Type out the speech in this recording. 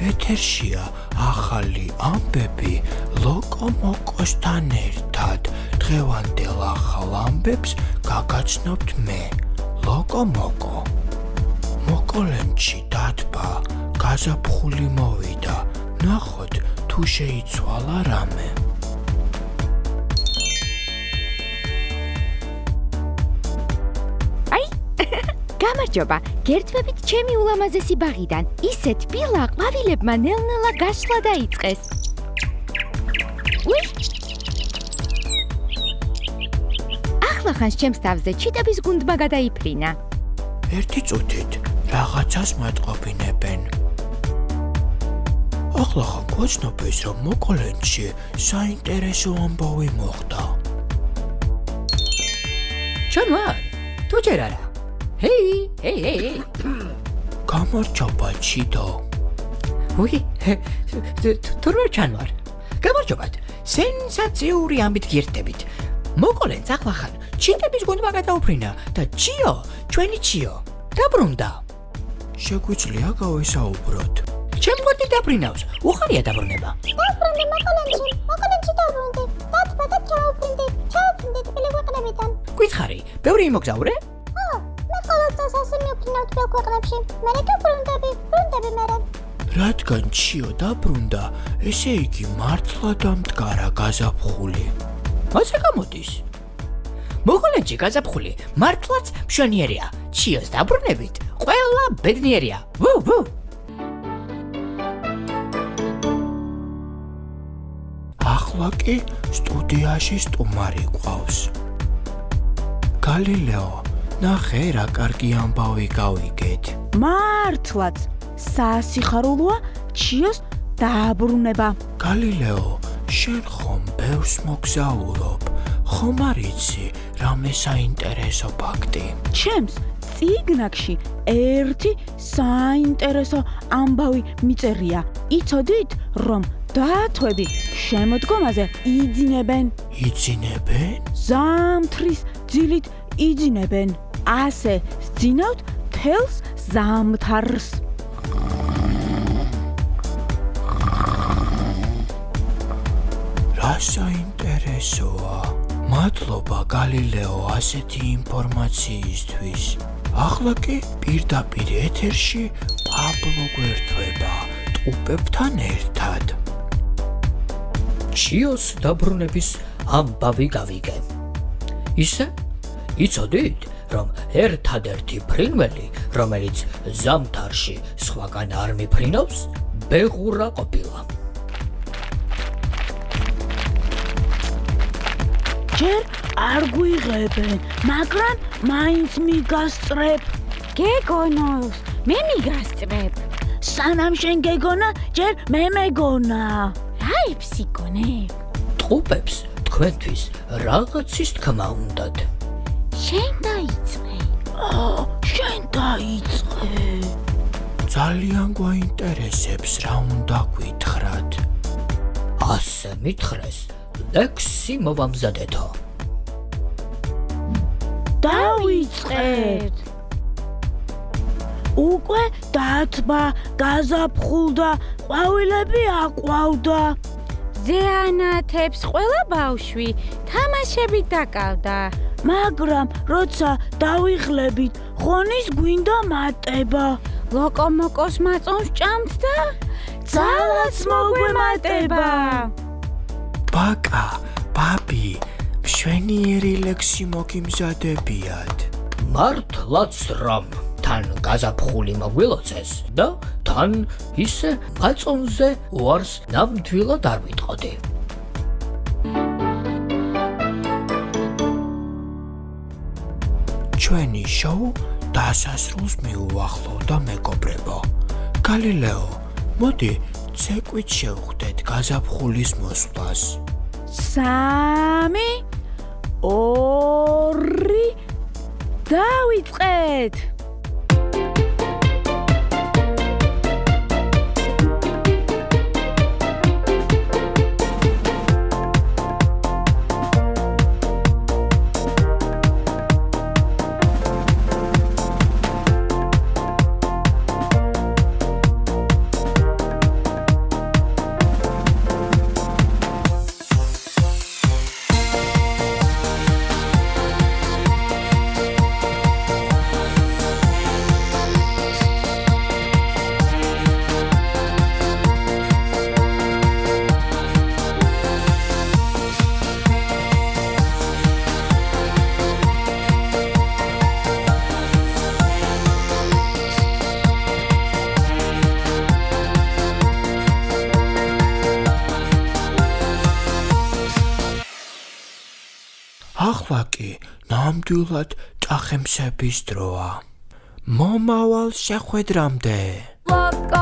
ეთერშია ახალი ამბები ლოკომოკოსთან ერთად. დღევანდელ ახალ ამბებს გაგაცნობთ მე, ლოკომოკო. მოკოლენში დათბა გაზაფხული მოვიდა. ნახოთ თუ შეიცვალა რამე. გამარჯობა, გერთვებით ჩემი ულამაზესი ბაღიდან. ისეთ პილა ყვავილებმა ნელ-ნელა გაშლა დაიწყეს. ახლა ხანს ჩემს თავზე ჩიტების გუნდმა გადაიფრინა. ერთი წუთით რაღაცას მეტყობინებენ. ახლა ხან გვაცნობს, რომ მოკოლენში საინტერესო ამბავი მოხდა. ჩანვარ, თუ ჯერ არა. ჰეი. გამარჯობა, ჩიტო. თურმე ჩანვარ. გამარჯობათ. სენსაციური ამბით გირდებით. მოკოლენს ახლა ხან ჩიტების გუნდმა გადაუფრინა და ჩიო, ჩვენი ჩიო, დაბრუნდა. შეგვიძლია გავესაუბროთ. ჩემ გვერდით დაფრინავს. უხარია დაბრუნება. დაბრუნდი მოკოლენში დაბრუნდი. დათბა და ჩაუფრინდი თბილი ქვეყნებიდან. გვითხარი, ბევრი იმოგზაურე? მე ყოველწელს ასე მივფრინავ თბილ ქვეყნებში. მე გაბრუნდები მერე. რადგან ჩიო დაბრუნდა, ესე იგი მართლა დამდგარა გაზაფხული. ასე გამოდის. მოკოლენში გაზაფხული მართლაც მშვენიერია. ჩიოს დაბრუნებით ყველა ბედნიერია. ვუ! ახლა კი სტუდიაში სტუმარი ყავს. გალილეო, ნახე რა კარგი ამბავი გავიგეთ. მართლაც სასიხარულოა ჩიოს დაბრუნება. გალილეო, შენ ხომ ბევრს მოგზაურობ, ხომ არ იცი რამე საინტერესო ფაქტი? ჩემს წიგნაკში ერთი საინტერესო ამბავი მიწერია. იცოდით, რომ დათვები შემოდგომაზე იძინებენ. იძინებენ? ზამთრის ძილით იძინებენ. ასე სძინავთ თელს ზამთარს. რა საინტერესოა. მადლობა გალილეო ასეთი ინფორმაციისთვის. ახლა კი პირდაპირ ეთერში პაბლო გვერდება ტყუპებთან ერთად. ჩიოს დაბრუნების ამბავი გავიგე. ისე, იცოდით, რომ ერთადერთი ფრინველი, რომელიც ზამთარში სხვაგან არ მიფრინავს, ბეღურა ყოფილა. ჯერ არ გვიღებენ, მაგრამ მაინც მიგასწრებ. გეგონოს, მე მიგასწრებ. სანამ შენ გეგონა, ჯერ მე მეგონა. რა იფსიკონებ? ტყუპებს თქვენთვის რაღაცის თქმა უნდათ. შენ დაიწყე. შენ დაიწყე. ძალიან გვაინტერესებს რა უნდა გითხრათ. ასე მითხრეს, ლექსი მოვამზადეთო. დავიწყეთ. უკვე დათბა გაზაფხულდა, ყვავილები აყვავდა. ზეანათებს ყველა ბავშვი თამაშებით დაკავდა. მაგრამ როცა დავიხლებით, ხონის გვინდა მატება. ლოკომოკოს მაწონს ჭამთ და ძალაც მოგვემატება. ბაკა, ბაბი, მშვენიერი ლექსი მოგიმზადებიათ. მართლაც რომ თან გაზაფხული მოგვილოცეს და თან ისე მაწონზე უარს ნამდვილად არ ვიტყოდი. ჩვენი შოუ დასასრულს მიუახლოვდა მეგობრებო. გალილეო, მოდი ცეკვით შევხვდეთ გაზაფხულის მოსვლას. 3, 2, დავიწყეთ. ახლა კი ნამდვილად წახემსების დროა. მომავალ შეხვედრამდე. Loco